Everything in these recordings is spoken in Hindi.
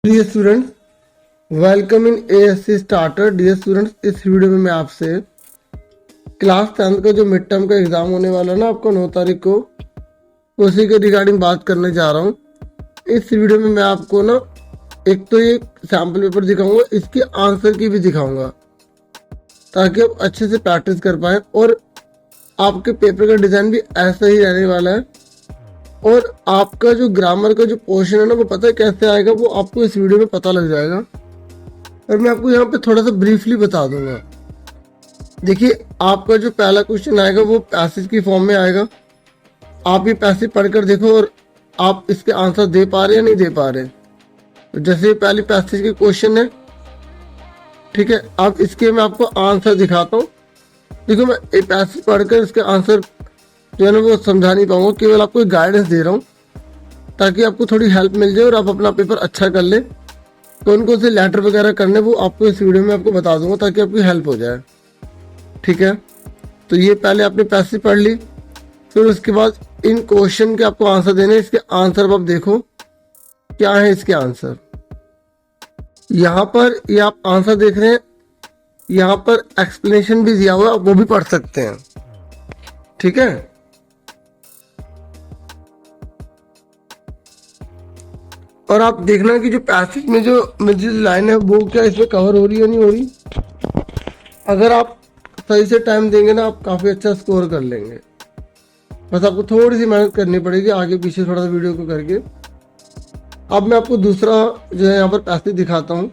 Dear students, welcome in ASC starter. Dear students, इस वीडियो में मैं आपसे क्लास 10 का जो मिड टर्म का एग्जाम होने वाला है ना आपको 9 तारीख को, उसी के रिगार्डिंग बात करने जा रहा हूँ। इस वीडियो में मैं आपको ना एक तो ये सैम्पल पेपर दिखाऊंगा, इसके आंसर की भी दिखाऊंगा ताकि आप अच्छे से प्रैक्टिस कर पाए। और आपके पेपर का डिजाइन भी ऐसा ही रहने वाला है। और आपका जो ग्रामर का जो पोर्शन है ना, वो पता है कैसे आएगा, वो आपको इस वीडियो में पता लग जाएगा। और मैं आपको यहाँ पे थोड़ा सा ब्रीफली बता दूंगा। देखिए, आपका जो पहला क्वेश्चन आएगा वो पैसेज की फॉर्म में आएगा। आप ये पैसेज पढ़कर देखो और आप इसके आंसर दे पा रहे या नहीं दे पा रहे। तो जैसे पहली पैसेज के क्वेश्चन है, ठीक है, अब इसके मैं आपको आंसर दिखाता हूँ। देखो, मैं ये पैसेज पढ़कर इसके आंसर जो है ना वो समझा नहीं पाऊंगा, केवल आपको एक गाइडेंस दे रहा हूँ ताकि आपको थोड़ी हेल्प मिल जाए और आप अपना पेपर अच्छा कर ले। कौन कौन से लेटर वगैरह करने वो आपको इस वीडियो में आपको बता दूंगा ताकि आपकी हेल्प हो जाए, ठीक है। तो ये पहले आपने पैसेज पढ़ ली, फिर उसके बाद इन क्वेश्चन के आपको आंसर देने। इसके आंसर आप देखो क्या है इसके आंसर। यहाँ पर ये आप आंसर देख रहे हैं, यहाँ पर एक्सप्लेनेशन भी दिया हुआ है, वो भी पढ़ सकते हैं, ठीक है। और आप देखना कि जो पैसेज में जो लाइन है वो क्या इसमें कवर हो रही है नहीं हो रही। अगर आप सही से टाइम देंगे ना, आप काफी अच्छा स्कोर कर लेंगे। बस आपको थोड़ी सी मेहनत करनी पड़ेगी आगे पीछे थोड़ा सा वीडियो को करके। अब मैं आपको दूसरा जो है यहाँ पर पैसेज दिखाता हूँ।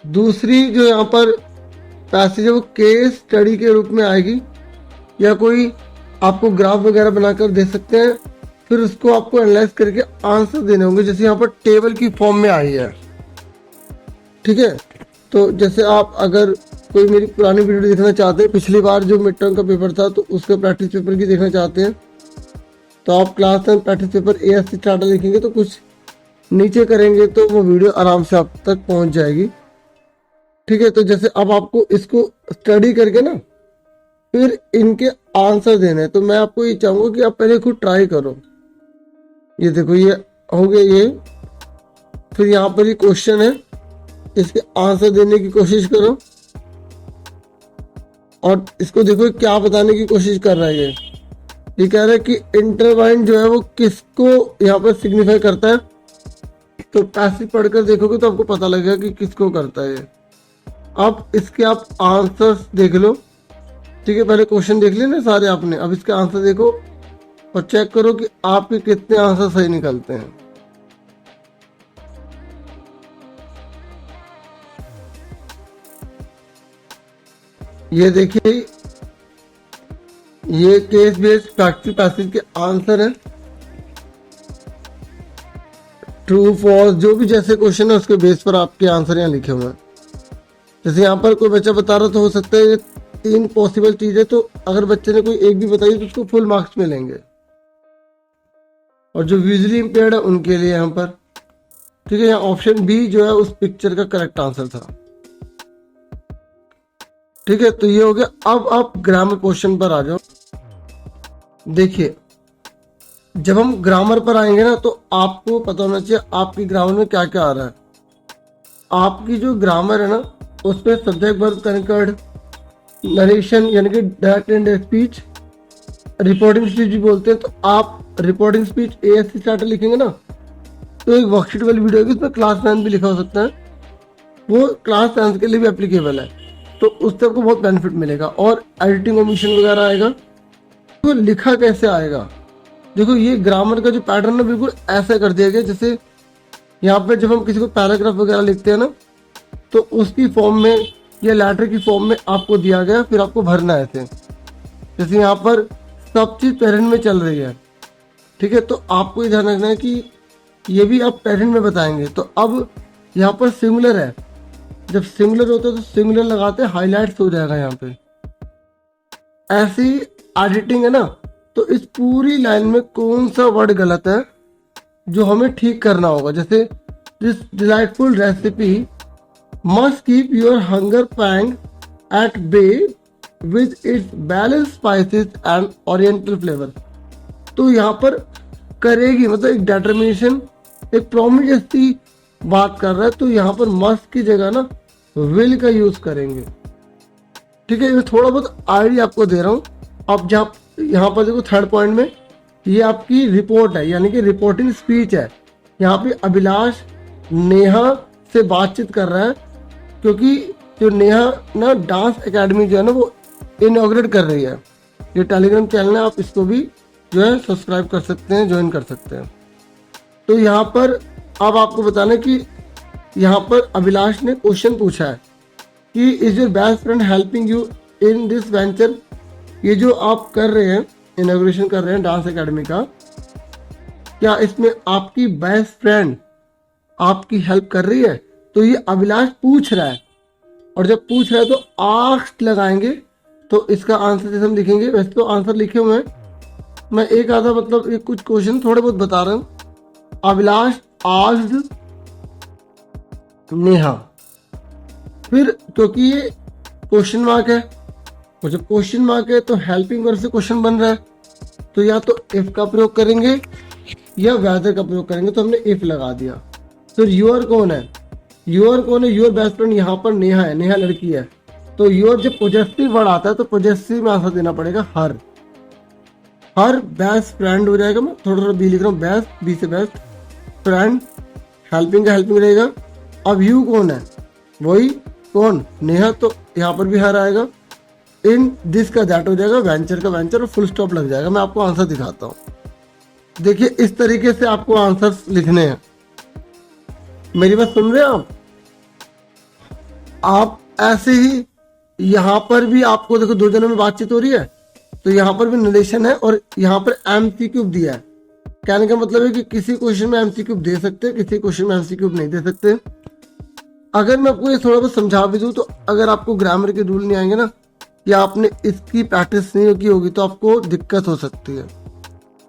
दूसरी जो यहाँ पर पैसेज है वो केस स्टडी के रूप में आएगी, या कोई आपको ग्राफ वगैरह बनाकर दे सकते हैं, फिर उसको आपको एनालाइज करके आंसर देने होंगे, जैसे यहाँ पर टेबल की फॉर्म में आई है, ठीक है। तो जैसे आप अगर कोई मेरी पुरानी वीडियो देखना चाहते हैं, पिछली बार जो मिड टर्म का पेपर था तो उसका प्रैक्टिस पेपर की देखना चाहते हैं, तो आप class 10 practice paper ASC starter लिखेंगे तो कुछ नीचे करेंगे तो वो वीडियो आराम से आप तक पहुंच जाएगी, ठीक है। तो जैसे अब आपको इसको स्टडी करके ना फिर इनके आंसर देने, तो मैं आपको ये चाहूंगा कि आप पहले खुद ट्राई करो। ये देखो, ये हो गया ये, फिर यहाँ पर ये क्वेश्चन है, इसके आंसर देने की कोशिश करो। और इसको देखो क्या बताने की कोशिश कर रहा है ये कह रहा है कि इंटरवाइन जो है वो किसको यहाँ पर सिग्निफाई करता है। तो पैसेज पढ़कर देखोगे तो आपको पता लगेगा कि किसको करता है ये। अब इसके आप आंसर्स देख लो, ठीक है। पहले क्वेश्चन देख लेना सारे आपने, अब इसके आंसर देखो और चेक करो कि आपके कितने आंसर सही निकलते हैं। ये देखिए, ये केस बेस्ड प्रैक्टिस पैसेज के आंसर है। ट्रू फॉल्स जो भी जैसे क्वेश्चन है उसके बेस पर आपके आंसर यहाँ लिखे हुए हैं। जैसे यहाँ पर कोई बच्चा बता रहा तो हो सकता है ये 3 पॉसिबल चीज है, तो अगर बच्चे ने कोई एक भी बताई तो उसको फुल मार्क्स मिलेंगे। और जो विजुअली इम्पेयर्ड है उनके लिए यहाँ पर, ठीक है, यहाँ ऑप्शन बी जो है उस पिक्चर का करेक्ट आंसर था, ठीक है। तो ये हो गया। अब आप ग्रामर क्वेश्चन पर आ जाओ। देखिए, जब हम ग्रामर पर आएंगे ना तो आपको पता होना चाहिए आपकी ग्रामर में क्या क्या आ रहा है। आपकी जो ग्रामर है ना उसमें सब्जेक्ट वर्ब कनकर्ड, नरेशन यानी कि direct and speech, reporting speech भी बोलते हैं। तो आप रिपोर्टिंग स्पीच एएससी स्टार्टर लिखेंगे ना तो एक वर्कशीट वाली वीडियो होगी, उसमें क्लास 9 भी लिखा हो सकता है, वो क्लास 10 के लिए भी एप्लीकेबल है, तो उससे आपको बहुत बेनिफिट मिलेगा। और एडिटिंग ओमिशन वगैरह आएगा। तो लिखा कैसे आएगा, देखो ये ग्रामर का जो पैटर्न है बिल्कुल ऐसा कर दिया गया। जैसे यहाँ पे जब हम किसी को पैराग्राफ वगैरह लिखते हैं ना तो उसकी फॉर्म में या लेटर की फॉर्म में आपको दिया गया, फिर आपको भरना है ऐसे। जैसे यहाँ पर सब चीज पेरेंट में चल रही है, ठीक है। तो आपको ये ध्यान रखना है कि ये भी आप पेरेंट में बताएंगे। तो अब यहाँ पर सिंगुलर है, जब सिंगुलर होता है तो सिंगुलर लगाते हैं, हाईलाइट्स हो जाएगा यहाँ पे। ऐसी एडिटिंग है ना, तो इस पूरी लाइन में कौन सा वर्ड गलत है जो हमें ठीक करना होगा। जैसे this delightful recipe must keep your hunger pang at bay with its balance spices and oriental flavour. तो यहाँ पर करेगी मतलब एक डिटर्मिनेशन एक प्रॉमिस जैसी बात कर रहा है, तो यहाँ पर मस्ट की जगह ना विल का यूज करेंगे। ठीक है, ये थोड़ा बहुत आइडिया आपको दे रहा हूँ। अब जहाँ यहाँ पर देखो थर्ड पॉइंट में ये आपकी रिपोर्ट है, यानी कि रिपोर्टिंग स्पीच है। यहाँ पे अभिलाष नेहा से बातचीत कर रहा है, क्योंकि जो नेहा ना डांस एकेडमी जो है ना वो इनॉग्रेट कर रही है। ये टेलीग्राम चैनल है, आप इसको भी जो है सब्सक्राइब कर सकते हैं, ज्वाइन कर सकते हैं। तो यहाँ पर अब आपको बताना कि यहाँ पर अभिलाष ने क्वेश्चन पूछा है कि is your best friend helping you in this venture. ये जो आप कर रहे हैं, इनॉग्रेशन कर रहे हैं डांस एकेडमी का, क्या इसमें आपकी बेस्ट फ्रेंड आपकी हेल्प कर रही है? तो ये अभिलाष पूछ रहा है, और जब पूछ रहा है तो आस्क्ड लगाएंगे, तो इसका आंसर जैसे हम लिखेंगे, वैसे तो आंसर लिखे हुए हैं, मैं एक आधा मतलब ये कुछ क्वेश्चन थोड़े बहुत बता रहा हूँ। अभिलाष आस्क्ड नेहा, फिर क्योंकि ये क्वेश्चन मार्क है, और जब क्वेश्चन मार्क है तो हेल्पिंग वर्ब से क्वेश्चन बन रहा है, तो या तो इफ का प्रयोग करेंगे या वेदर का प्रयोग करेंगे, तो हमने इफ लगा दिया। फिर यूर कौन है? यूर कौन है? यूर बेस्ट फ्रेंड यहाँ पर नेहा है, नेहा लड़की है, तो यूर जब पॉजेसिव वर्ड आता है तो पॉजेसिव में आंसर देना पड़ेगा हर। हर बेस्ट फ्रेंड हो जाएगा, मैं थोड़ा थोड़ा बी लिख रहा हूँ, बेस्ट बी से बेस्ट, फ्रेंड हेल्पिंग का हेल्पिंग रहेगा। अब यू कौन है? वही कौन? नेहा, तो यहाँ पर भी हर आएगा। इन दिस का दैट हो जाएगा, वेंचर का वेंचर, और फुल स्टॉप लग जाएगा। मैं आपको आंसर दिखाता हूँ, देखिए इस तरीके से आपको आंसर लिखने हैं। मेरी बात सुन रहे हैं आप ऐसे ही यहाँ पर भी आपको देखो दो जनों में बातचीत हो रही है, तो यहाँ पर भी नरेशन है, और यहाँ पर एमसीक्यू दिया है। कहने का मतलब है कि किसी क्वेश्चन में एमसीक्यू दे सकते हैं, किसी क्वेश्चन में एमसीक्यू नहीं दे सकते। अगर मैं आपको ये थोड़ा बहुत समझा भी दूं, तो अगर आपको ग्रामर के रूल नहीं आएंगे ना, या आपने इसकी प्रैक्टिस नहीं की होगी, तो आपको दिक्कत हो सकती है।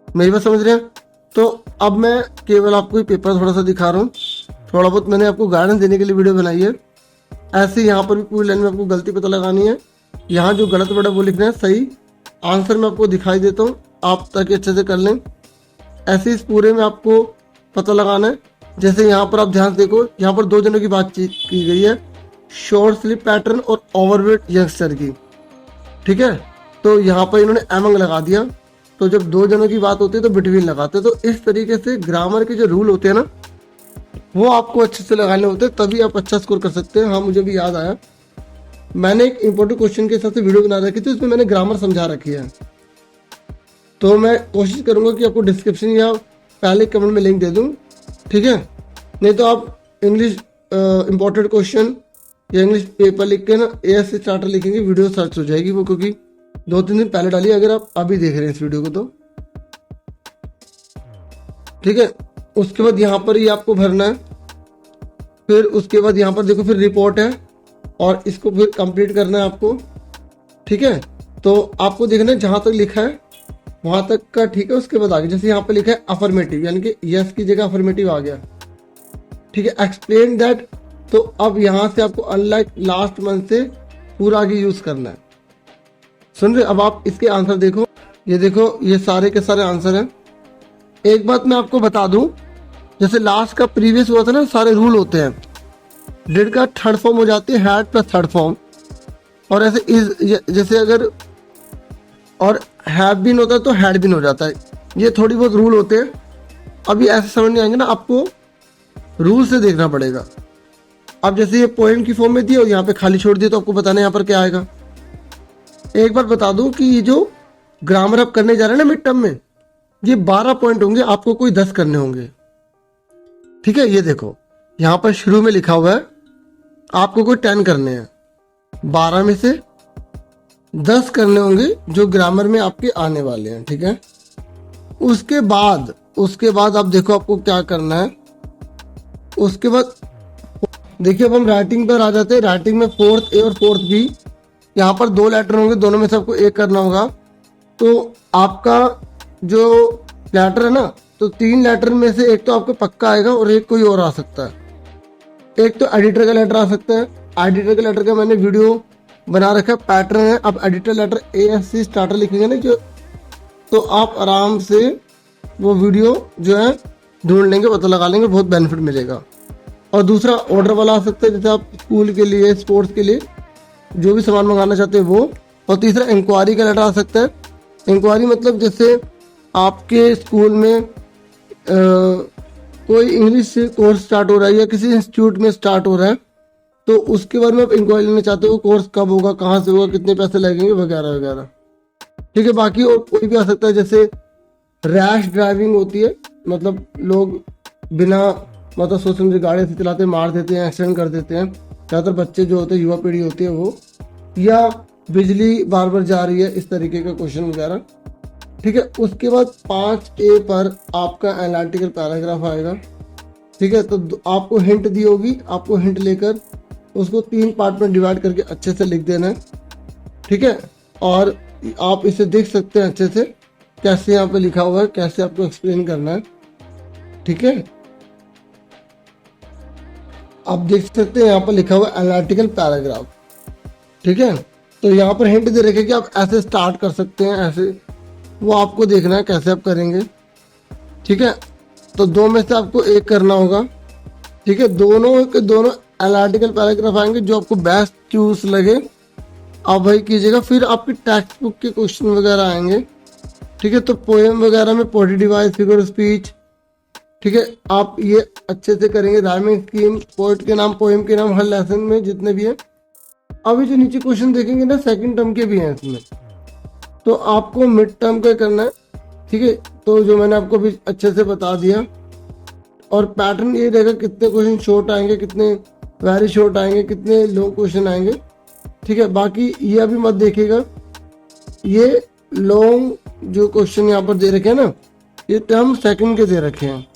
मेरी बात समझ रहे हैं? तो अब मैं केवल आपको पेपर थोड़ा सा दिखा रहा हूँ, थोड़ा बहुत मैंने आपको गाइडेंस देने के लिए वीडियो बनाई है। ऐसे यहाँ पर भी पूरी लाइन में आपको गलती पता लगानी है, यहाँ जो गलत वर्ड है वो लिखना है, सही आंसर मैं आपको दिखाई देता हूँ, आप ताकि अच्छे से कर लें। ऐसे इस पूरे में आपको पता लगाना है। जैसे यहाँ पर आप ध्यान से देखो, यहाँ पर दो जनों की बातचीत की गई है, शॉर्ट स्लीप पैटर्न और ओवरवेट यंगस्टर की। ठीक है, तो यहाँ पर इन्होंने एमंग लगा दिया, तो जब दो जनों की बात होती है तो बिटवीन लगाते हैं। तो इस तरीके से ग्रामर के जो रूल होते हैं ना, वो आपको अच्छे से लगाने होते हैं, तभी आप अच्छा स्कोर कर सकते हैं। हाँ, मुझे भी याद आया, मैंने एक इंपॉर्टेंट क्वेश्चन के हिसाब से वीडियो बना रखी थी, उसमें मैंने ग्रामर समझा रखी है। तो मैं कोशिश करूंगा कि आपको डिस्क्रिप्शन या पहले कमेंट में लिंक दे दूं, ठीक है? नहीं तो आप इंग्लिश इंपॉर्टेंट क्वेश्चन या इंग्लिश पेपर लिख के ना एएससी स्टार्टर लिखेंगे, वीडियो सर्च हो जाएगी वो, क्योंकि 2-3 दिन पहले डाली, अगर आप अभी देख रहे हैं इस वीडियो को तो। ठीक है, उसके बाद यहाँ पर ये आपको भरना है। फिर उसके बाद यहाँ पर देखो, फिर रिपोर्ट है, और इसको फिर कंप्लीट करना है आपको। ठीक है, तो आपको देखना है जहां तक लिखा है वहां तक का, ठीक है? उसके बाद आगे जैसे यहाँ पे लिखा है अफर्मेटिव, यानी कि यस की जगह अफर्मेटिव आ गया। ठीक है, एक्सप्लेन दैट, तो अब यहां से आपको अनलाइक लास्ट मंथ से पूरा आगे यूज करना है। सुन रहे? अब आप इसके आंसर देखो, ये देखो, ये सारे के सारे आंसर हैं। एक बात मैं आपको बता दूं, जैसे लास्ट का प्रीवियस हुआ था ना, सारे रूल होते हैं। डिड का थर्ड फॉर्म हो जाती है हैड प्लस थर्ड फॉर्म, और ऐसे इज, जैसे अगर और हैव बीन होता है तो हैड बीन हो जाता है। ये थोड़ी बहुत रूल होते हैं। अभी ऐसे समझ नहीं आएंगे ना, आपको रूल से देखना पड़ेगा। अब जैसे ये पॉइंट की फॉर्म में थी और यहाँ पे खाली छोड़ दिया, तो आपको बताना है यहाँ पर क्या आएगा। एक बार बता दूं कि ये जो ग्रामर आप करने जा रहे हैं ना मिड टर्म में, ये 12 पॉइंट होंगे, आपको कोई 10 करने होंगे। ठीक है, ये देखो यहाँ पर शुरू में लिखा हुआ है आपको कोई 10 करने हैं, 12 में से 10 करने होंगे जो ग्रामर में आपके आने वाले हैं। ठीक है, उसके बाद आप देखो आपको क्या करना है। उसके बाद देखिए, अब हम राइटिंग पर आ जाते हैं। राइटिंग में 4th ए और 4th बी, यहाँ पर 2 लेटर होंगे, दोनों में से आपको एक करना होगा। तो आपका जो लेटर है ना, तो 3 लेटर में से एक तो आपको पक्का आएगा और एक कोई और आ सकता है। एक तो एडिटर का लेटर आ सकता है। एडिटर के लेटर का मैंने वीडियो बना रखा है, पैटर्न है। अब एडिटर लेटर एएससी स्टार्टर लिखेंगे ना जो, तो आप आराम से वो वीडियो जो है ढूंढ लेंगे, पता लगा लेंगे, बहुत बेनिफिट मिलेगा। और दूसरा ऑर्डर वाला आ सकता है, जैसे आप स्कूल के लिए, स्पोर्ट्स के लिए जो भी सामान मंगाना चाहते हैं वो। और तीसरा इंक्वायरी का लेटर आ सकता है। इंक्वायरी मतलब जैसे आपके स्कूल में कोई इंग्लिश कोर्स स्टार्ट हो रहा है या किसी इंस्टीट्यूट में स्टार्ट हो रहा है, तो उसके बारे में आप इंक्वायरी लेना चाहते हो, कोर्स कब होगा, कहाँ से होगा, कितने पैसे लगेंगे, वगैरह वगैरह। ठीक है, बाकी और कोई भी आ सकता है, जैसे रैश ड्राइविंग होती है, मतलब लोग बिना मतलब सोच समझे गाड़ी से चलाते, मार देते हैं, एक्सीडेंट कर देते हैं, ज़्यादातर बच्चे जो होते हैं, युवा पीढ़ी होती है वो, या बिजली बार बार जा रही है, इस तरीके का क्वेश्चन वगैरह। ठीक है, उसके बाद 5A पर आपका एनालिटिकल पैराग्राफ आएगा। ठीक है, तो आपको हिंट दी होगी, आपको हिंट लेकर उसको 3 पार्ट में डिवाइड करके अच्छे से लिख देना है। ठीक है, और आप इसे देख सकते हैं अच्छे से कैसे यहाँ पे लिखा हुआ है, कैसे आपको एक्सप्लेन करना है। ठीक है, आप देख सकते हैं यहाँ पर लिखा हुआ है एनालिटिकल पैराग्राफ। ठीक है, तो यहाँ पर हिंट दे रखे कि आप ऐसे स्टार्ट कर सकते हैं, ऐसे, वो आपको देखना है कैसे आप करेंगे। ठीक है, तो 2 में से आपको एक करना होगा। ठीक है, दोनों के दोनों एनालिटिकल पैराग्राफ आएंगे, जो आपको बेस्ट चूज लगे आप वही कीजिएगा। फिर आपकी टेक्स्ट बुक के क्वेश्चन वगैरह आएंगे। ठीक है, तो पोएम वगैरह में पोएट्री डिवाइस, फिगर स्पीच। ठीक है, आप ये अच्छे से करेंगे। राइमिंग स्कीम, पोएट के नाम, पोएम के नाम, हर लेसन में जितने भी हैं। अभी जो नीचे क्वेश्चन देखेंगे ना, सेकंड टर्म के भी हैं इसमें, तो आपको मिड टर्म का करना है। ठीक है, तो जो मैंने आपको अभी अच्छे से बता दिया। और पैटर्न ये रहेगा, कितने क्वेश्चन शॉर्ट आएंगे, कितने वेरी शॉर्ट आएंगे, कितने लॉन्ग क्वेश्चन आएंगे। ठीक है, बाकी ये अभी मत देखिएगा, ये लॉन्ग जो क्वेश्चन यहाँ पर दे रखे हैं ना, ये टर्म सेकंड के दे रखे हैं।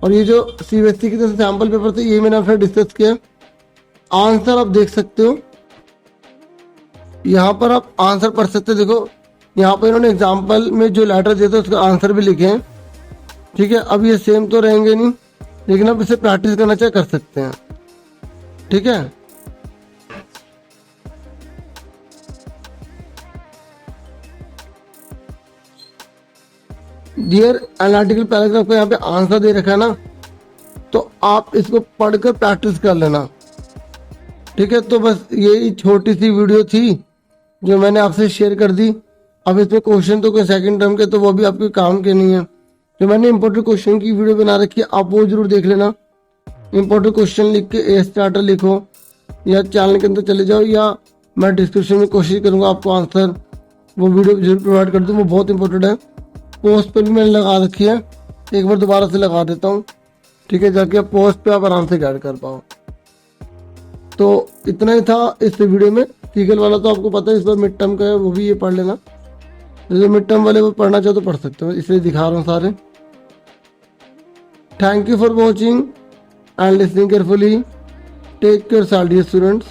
और ये जो CBSE की तरफ से सैम्पल पेपर थे, ये मैंने आपसे डिस्कस किया। आंसर आप देख सकते हो, यहाँ पर आप आंसर पढ़ सकते हो। देखो यहाँ पर इन्होंने एग्जाम्पल में जो लेटर दिए थे उसका आंसर भी लिखे हैं। ठीक है, अब ये सेम तो रहेंगे नहीं, लेकिन आप इसे प्रैक्टिस करना चाहे कर सकते हैं। ठीक है, डियर एनालिटिकल पैराग्राफ का यहाँ पे आंसर दे रखा है ना, तो आप इसको पढ़कर प्रैक्टिस कर लेना। ठीक है, तो बस यही छोटी सी वीडियो थी जो मैंने आपसे शेयर कर दी। अब इसमें क्वेश्चन तो कोई सेकंड टर्म के, तो वो भी आपके काम के नहीं है। जो मैंने इंपॉर्टेंट क्वेश्चन की वीडियो बना रखी है, आप वो जरूर देख लेना। इंपॉर्टेंट क्वेश्चन लिख के ए स्टार्टर लिखो, या चैनल के अंदर चले जाओ, या मैं डिस्क्रिप्शन में कोशिश करूंगा आपको आंसर वो वीडियो जरूर प्रोवाइड कर दूँ, वो बहुत इंपॉर्टेंट है। पोस्ट पर भी मैंने लगा रखी है, एक बार दोबारा से लगा देता हूँ। ठीक है, जाके आप पोस्ट पे आप आराम से गाइड कर पाओ। तो इतना ही था इस वीडियो में। सीगल वाला तो आपको पता है, इस बार मिड टर्म का है, वो भी ये पढ़ लेना। जो मिड टर्म वाले वो पढ़ना चाहो तो पढ़ सकते हो, इसलिए दिखा रहा हूँ सारे। Thank you for watching and listening carefully. Take care dear students.